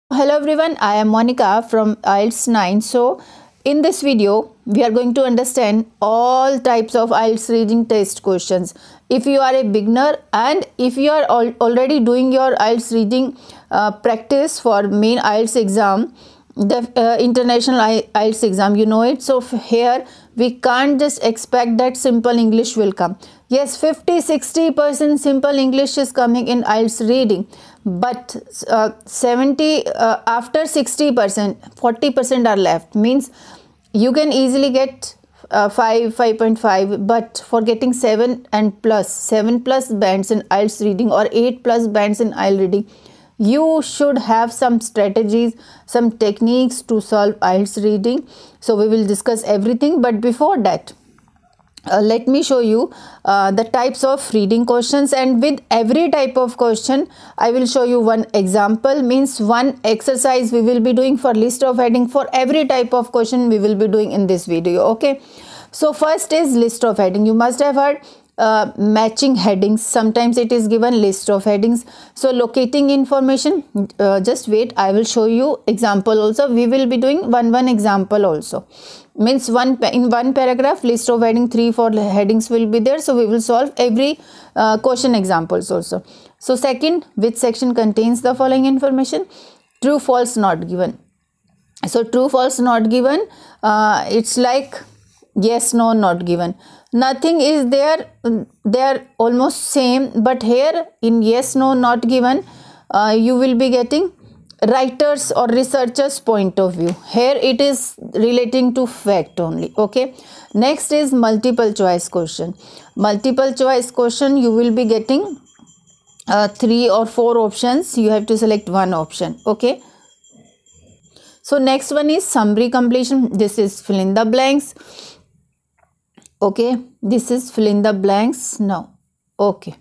Hello everyone, I am Monika from IELTS 9. So in this video, we are going to understand all types of IELTS reading test questions. If you are a beginner and if you are already doing your IELTS reading practice for main IELTS exam, the international IELTS exam, you know it. So here we can't just expect that simple English will come. Yes, 50-60% simple English is coming in IELTS reading, but 70 after 60%, 40% are left. Means you can easily get 5.5, but for getting 7 plus bands in IELTS reading or 8 plus bands in IELTS reading, you should have some strategies, some techniques to solve IELTS reading. So we will discuss everything, but before that, let me show you the types of reading questions, and with every type of question I will show you one example. Means one exercise we will be doing for list of heading. For every type of question we will be doing in this video. Okay, so first is list of heading. You must have heard matching headings. Sometimes it is given list of headings. So locating information, just wait, I will show you example also. We will be doing one example also. Means in one paragraph, list of heading, 3-4 headings will be there. So we will solve every question examples also. So second, which section contains the following information? True, false, not given. So true, false, not given, it's like yes, no, not given. Nothing is there, they are almost same, but here in yes, no, not given, you will be getting writers or researchers point of view. Here it is relating to fact only. Okay, next is multiple choice question. Multiple choice question, you will be getting 3 or 4 options. You have to select one option. Okay, so next one is summary completion. This is fill in the blanks. Okay, this is fill in the blanks now. Okay,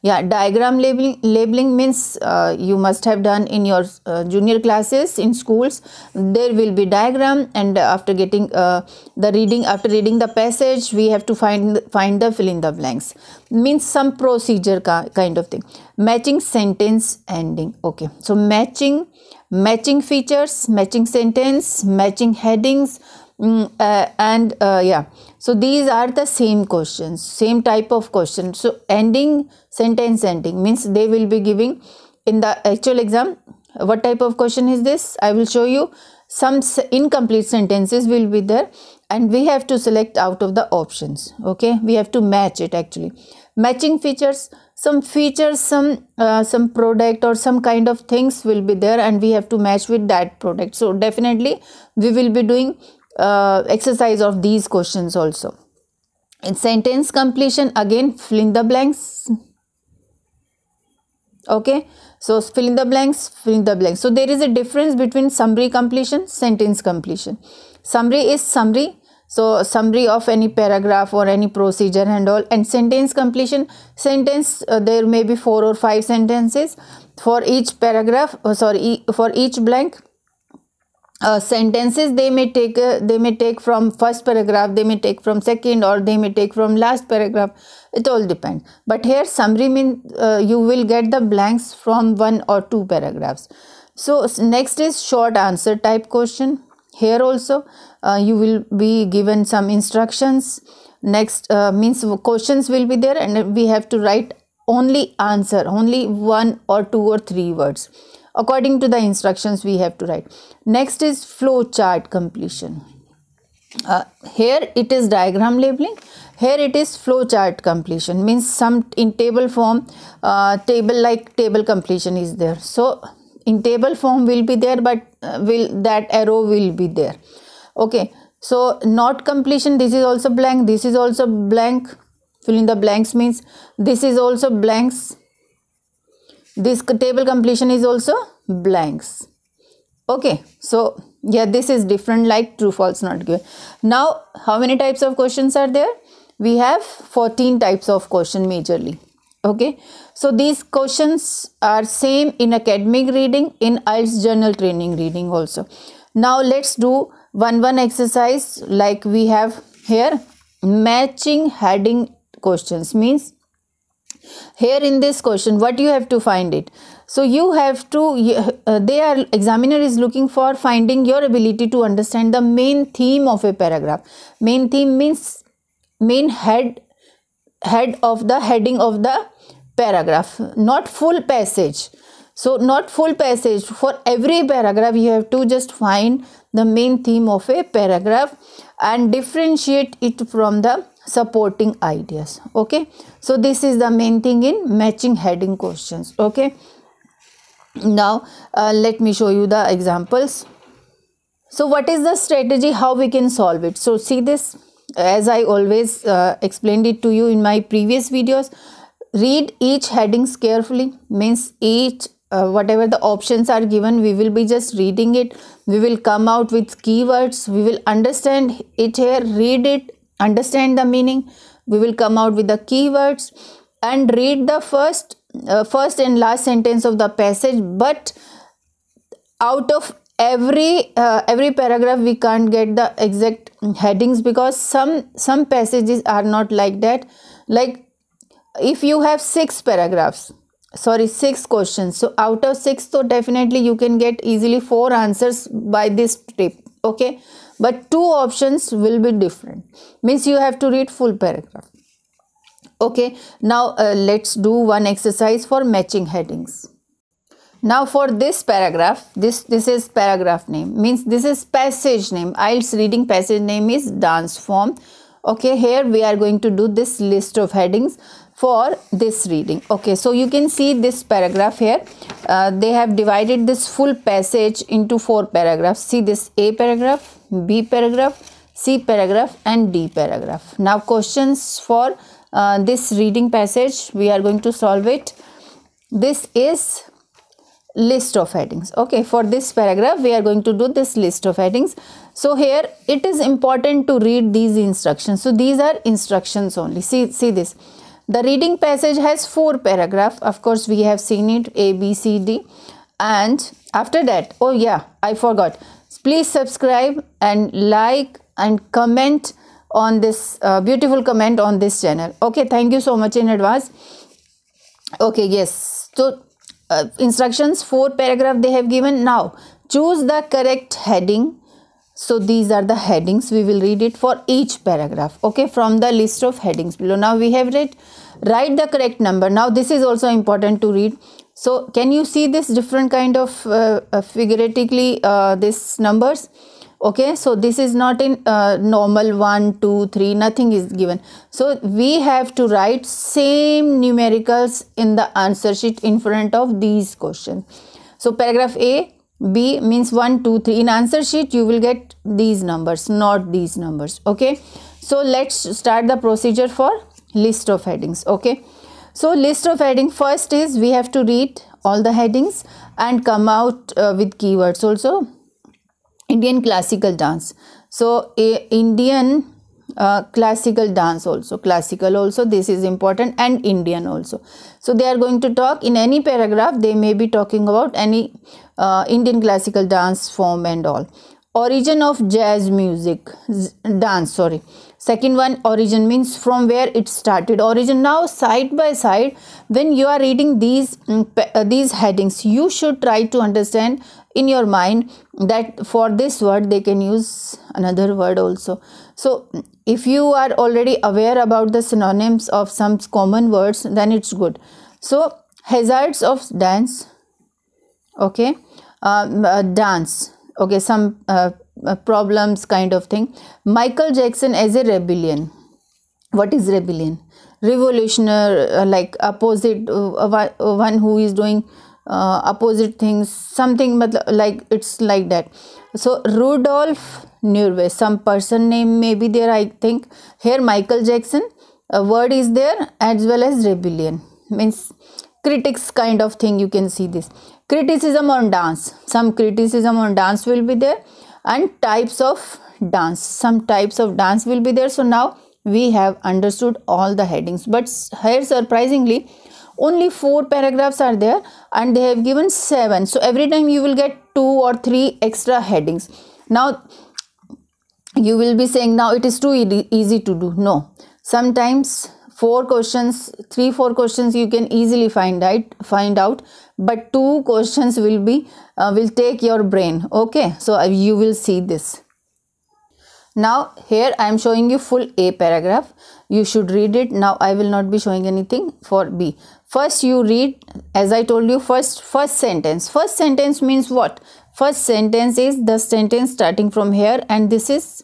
yeah, diagram labeling means you must have done in your junior classes in schools. There will be diagram, and after getting the reading, after reading the passage, we have to find the fill in the blanks. Means some procedure kind of thing. Matching sentence ending. Okay, so matching features, matching sentence, matching headings, yeah, so these are the same questions, same type of question. So ending, sentence ending means they will be giving in the actual exam. What type of question is this? I will show you. Some incomplete sentences will be there, and we have to select out of the options. Okay, we have to match it actually. Matching features, some product or some kind of things will be there, and we have to match with that product. So definitely we will be doing exercise of these questions also. In sentence completion, again fill in the blanks. Okay, so fill in the blanks, fill in the blanks. So there is a difference between summary completion, sentence completion. Summary is summary, so summary of any paragraph or any procedure and all. And sentence completion, sentence, there may be 4 or 5 sentences for each paragraph, for each blank. Sentences they may take from first paragraph, they may take from second, or they may take from last paragraph. It all depends. But here summary means you will get the blanks from 1 or 2 paragraphs. So next is short answer type question. Here also you will be given some instructions. Next means questions will be there, and we have to write only answer, only 1 or 2 or 3 words. According to the instructions we have to write. Next is flow chart completion. Here it is diagram labeling. Here it is flow chart completion. Means some in table form, table completion is there. So in table form will be there, but that arrow will be there. Okay, so not completion, this is also blank, this is also blank. Fill in the blanks means this is also blanks. This table completion is also blanks. Okay, so yeah, this is different, like true, false, not given. Now how many types of questions are there? We have 14 types of question majorly. Okay, so these questions are same in academic reading, in IELTS journal training reading also. Now let's do one exercise. Like we have here matching heading questions. Means here in this question, what you have to find it? So you have to, examiner is looking for finding your ability to understand the main theme of a paragraph. Main theme means main head of the heading of the paragraph, not full passage. So not full passage. For every paragraph you have to just find the main theme of a paragraph and differentiate it from the supporting ideas. Okay, so this is the main thing in matching heading questions. Okay, now let me show you the examples. So what is the strategy, how we can solve it? So see this, as I always explained it to you in my previous videos. Read each headings carefully, means each whatever the options are given, we will be just reading it. We will come out with keywords, we will understand it here, read it, understand the meaning, we will come out with the keywords and read the first and last sentence of the passage. But out of every paragraph we can't get the exact headings, because some passages are not like that. Like if you have 6 questions, so out of 6, so definitely you can get easily 4 answers by this tip. Okay, but 2 options will be different, means you have to read full paragraph. Okay, now let's do one exercise for matching headings. Now for this paragraph, this is paragraph name, means this is passage name. IELTS reading passage name is dance form. Okay, here we are going to do this list of headings for this reading. Okay, so you can see this paragraph here. They have divided this full passage into 4 paragraphs. See this: A paragraph, B paragraph, C paragraph and D paragraph. Now questions for this reading passage, we are going to solve it. This is list of headings. Okay, for this paragraph we are going to do this list of headings. So here it is important to read these instructions. So these are instructions only. See this. The reading passage has 4 paragraphs. Of course we have seen it, A, B, C, D. And after that, oh yeah, I forgot. Please subscribe and like and comment on this beautiful comment on this channel. Okay, thank you so much in advance. Okay, yes. So instructions, 4 paragraph they have given. Now choose the correct heading. So these are the headings, we will read it for each paragraph. Okay, from the list of headings below. Now we have read, write the correct number. Now this is also important to read. So can you see this different kind of figuratively this numbers? Okay, so this is not in normal 1, 2, 3, nothing is given. So we have to write same numericals in the answer sheet in front of these questions. So paragraph A, B means 1, 2, 3. In answer sheet you will get these numbers, not these numbers. Okay, so let's start the procedure for list of headings. Okay, so list of heading, first is we have to read all the headings and come out with keywords also. Indian classical dance. So Indian classical dance also, classical also, this is important, and Indian also. So they are going to talk in any paragraph, they may be talking about any Indian classical dance form and all. Origin of jazz music, dance, sorry. Second one, origin means from where it started, origin. Now side by side, when you are reading these headings, you should try to understand in your mind that for this word they can use another word also. So if you are already aware about the synonyms of some common words, then it's good. So hazards of dance, okay, dance, okay, some problems kind of thing. Michael Jackson as a rebellion. What is rebellion? Revolutionary, like opposite, one who is doing opposite things, something like it's like that. So Rudolph Nurve, some person name may be there, I think. Here Michael Jackson, a word is there, as well as rebellion, means critics kind of thing. You can see this. Criticism on dance, some criticism on dance will be there, and types of dance, some types of dance will be there. So now we have understood all the headings, but here surprisingly only 4 paragraphs are there and they have given 7. So every time you will get 2 or 3 extra headings. Now you will be saying, now it is too easy to do. No, sometimes 4 questions, 3-4 questions you can easily find out, but 2 questions will take your brain. Okay, so you will see this. Now here I am showing you full A paragraph. You should read it. Now I will not be showing anything for B. First you read, as I told you, first sentence. First sentence means what? First sentence is the sentence starting from here, and this is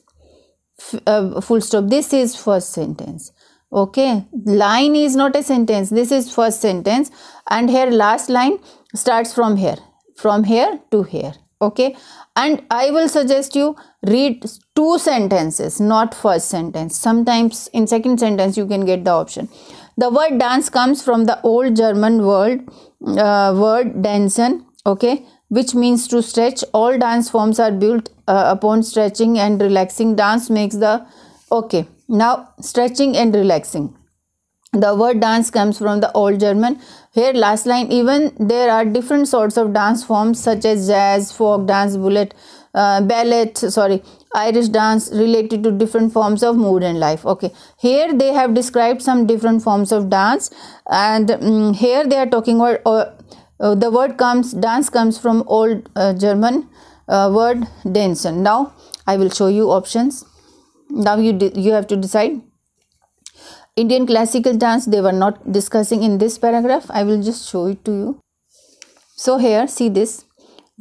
full stop. This is first sentence. Okay, line is not a sentence. This is first sentence, and here last line starts from here to here. Okay, and I will suggest you read 2 sentences, not first sentence. Sometimes in second sentence you can get the option. The word dance comes from the old German word dansen, okay, which means to stretch. All dance forms are built upon stretching and relaxing. Dance makes the, okay, now stretching and relaxing. The word dance comes from the old German. Here last line, even there are different sorts of dance forms such as jazz, folk dance, ballet, Irish dance, related to different forms of mood and life. Okay, here they have described some different forms of dance, and here they are talking about the word dance comes from old German word dansen. Now I will show you options. Now you have to decide. Indian classical dance, they were not discussing in this paragraph. I will just show it to you. So here, see this.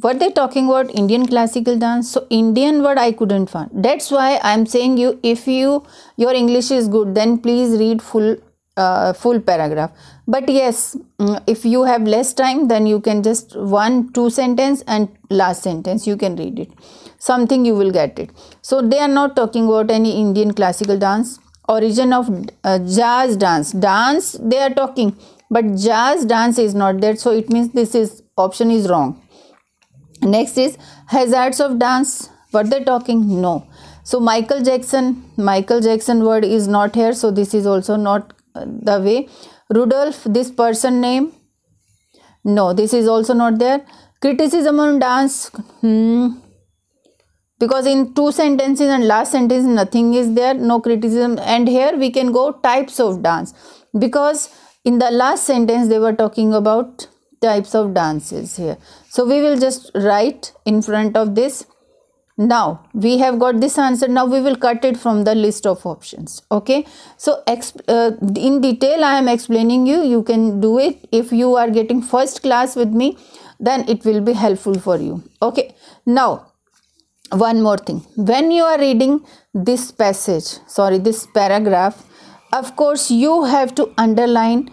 What they talking about Indian classical dance? So Indian word I couldn't find. That's why I am saying you, if your English is good, then please read full paragraph. But yes, if you have less time, then you can just 1-2 sentence and last sentence you can read it. Something you will get it. So they are not talking about any Indian classical dance. Origin of jazz dance they are talking, but jazz dance is not there, so it means this is option is wrong. Next is hazards of dance. What they talking? No. So Michael Jackson word is not here, so this is also not the way. Rudolph, this person name, no, this is also not there. Criticism on dance, because in 2 sentences and last sentence nothing is there, no criticism. And here we can go types of dance, because in the last sentence they were talking about types of dances here. So we will just write in front of this. Now we have got this answer. Now we will cut it from the list of options. Okay, so in detail I am explaining you can do it. If you are getting first class with me, then it will be helpful for you. Okay, now one more thing, when you are reading this this paragraph, of course you have to underline,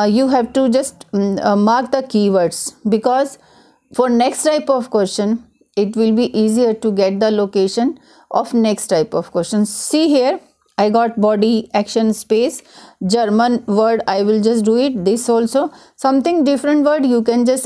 you have to just mark the keywords, because for next type of question it will be easier to get the location of next type of questions. See here, I got body, action, space, German word, I will just do it. This also, something different word you can just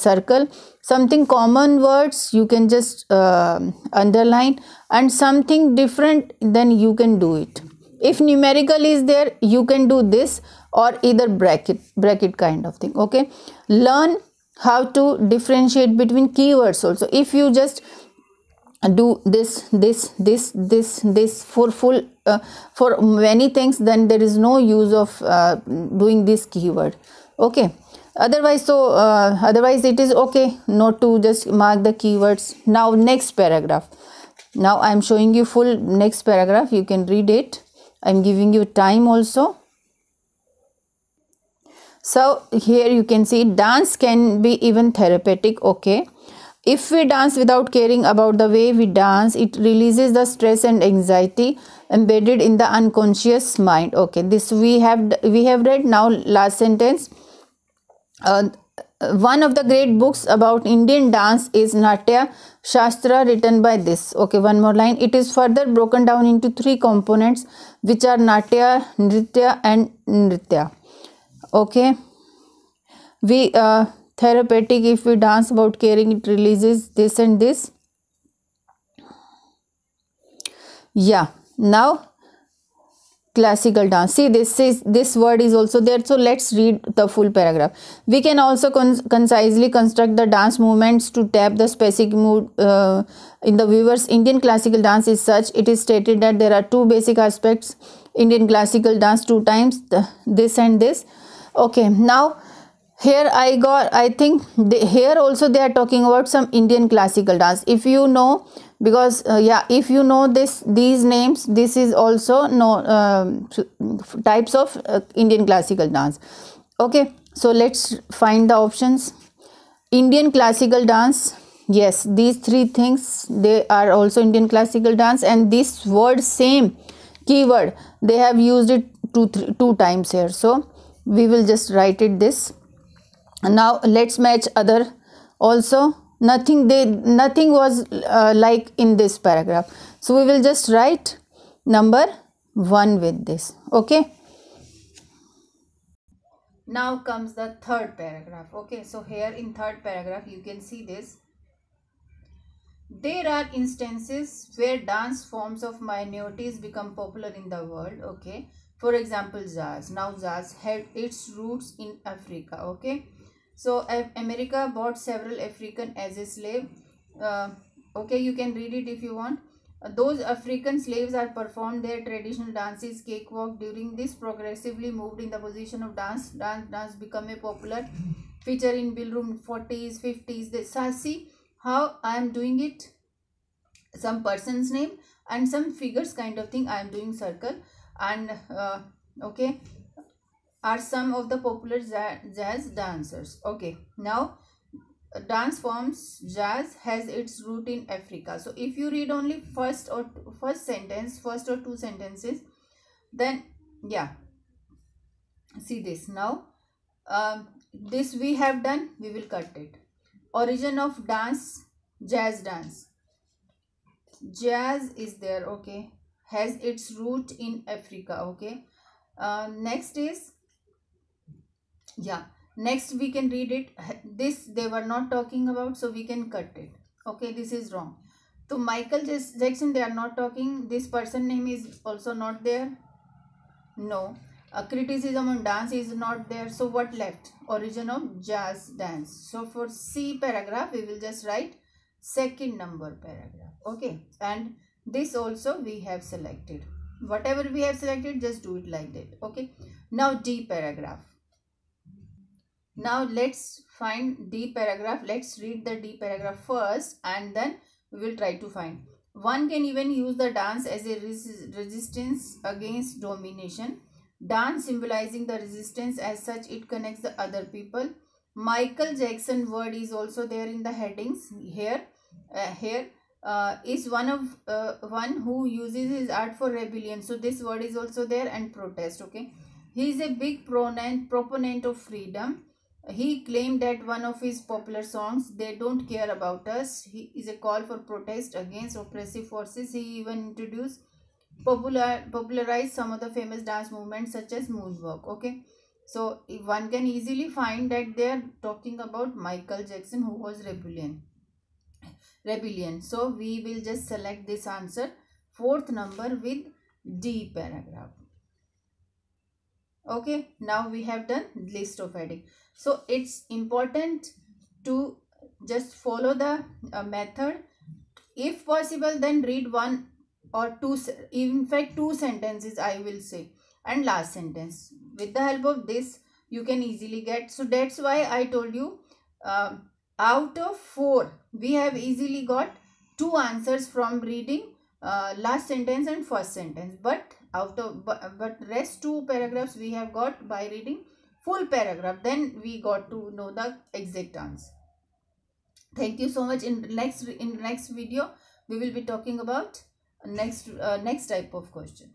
circle, something common words you can just underline, and something different then you can do it. If numerical is there, you can do this, or either bracket kind of thing. Okay, learn how to differentiate between keywords also. If you just do this for full for many things, then there is no use of doing this keyword. Okay, otherwise it is okay not to just mark the keywords. Now next paragraph. Now I am showing you full next paragraph, you can read it. I am giving you time also. So here you can see dance can be even therapeutic. Okay, if we dance without caring about the way we dance, it releases the stress and anxiety embedded in the unconscious mind. Okay, this we have read. Now last sentence. One of the great books about Indian dance is Natya Shastra, written by this. Okay, one more line. It is further broken down into 3 components, which are Natya, Nritya and Nritya. Okay, we therapeutic, if we dance about caring, it releases this and this. Yeah, now classical dance. See, this word is also there, so let's read the full paragraph. We can also concisely construct the dance movements to tap the specific mood in the viewers. Indian classical dance is such. It is stated that there are two basic aspects. Indian classical dance, two times this and this. Okay, now here I think here also they are talking about some Indian classical dance. If you know, because yeah, if you know these names, this is also types of Indian classical dance. Okay, so let's find the options. Indian classical dance, yes, these three things, they are also Indian classical dance, and this word, same keyword, they have used it two times here. So we will just write it this. Now let's match other also. Nothing was like in this paragraph, so we will just write number 1 with this. Okay, now comes the third paragraph. Okay, so here in third paragraph you can see this. There are instances where dance forms of minorities become popular in the world. Okay, for example, jazz. Now jazz had its roots in Africa. Okay, so America bought several African as a slave. Okay, you can read it if you want. Those African slaves are performed their traditional dances, cakewalk. During this, progressively moved in the position of dance. Dance become a popular feature in ballroom 40s, 50s. See how I am doing it. Some person's name and some figures kind of thing I am doing circle, and okay, are some of the popular jazz dancers. Okay, now dance forms jazz has its root in Africa. So if you read only first or two sentences, then yeah, see this. Now this we have done, we will cut it. Origin of dance, jazz dance. Jazz is there. Okay, has its root in Africa. Okay, next is, yeah, next we can read it. This they were not talking about, so we can cut it. Okay, this is wrong. So Michael Jackson, they are not talking. This person name is also not there. No. Criticism on dance is not there. So what left? Origin of jazz dance. So for C paragraph we will just write second number paragraph. Okay, and this also we have selected. Whatever we have selected, just do it like that. Okay, now D paragraph. Now let's find D paragraph. Let's read the D paragraph first, and then we will try to find. One can even use the dance as a resistance against domination. Dance symbolizing the resistance, as such it connects the other people. Michael Jackson word is also there in the headings here. Is one who uses his art for rebellion. So this word is also there, and protest. Okay, he is a big proponent of freedom. He claimed that one of his popular songs, "They Don't Care About Us," is a call for protest against oppressive forces. He even introduced popularized some of the famous dance movements such as moonwalk. Okay, so one can easily find that they are talking about Michael Jackson, who was rebellion. So we will just select this answer, fourth number, with D paragraph. Okay, now we have done list of heading. So it's important to just follow the method. If possible, then read one or two, in fact 2 sentences I will say, and last sentence. With the help of this you can easily get. So that's why I told you out of 4 we have easily got 2 answers from reading last sentence and first sentence, but but rest 2 paragraphs we have got by reading full paragraph. Then we got to know the exact answer. Thank you so much. In next video we will be talking about next type of question.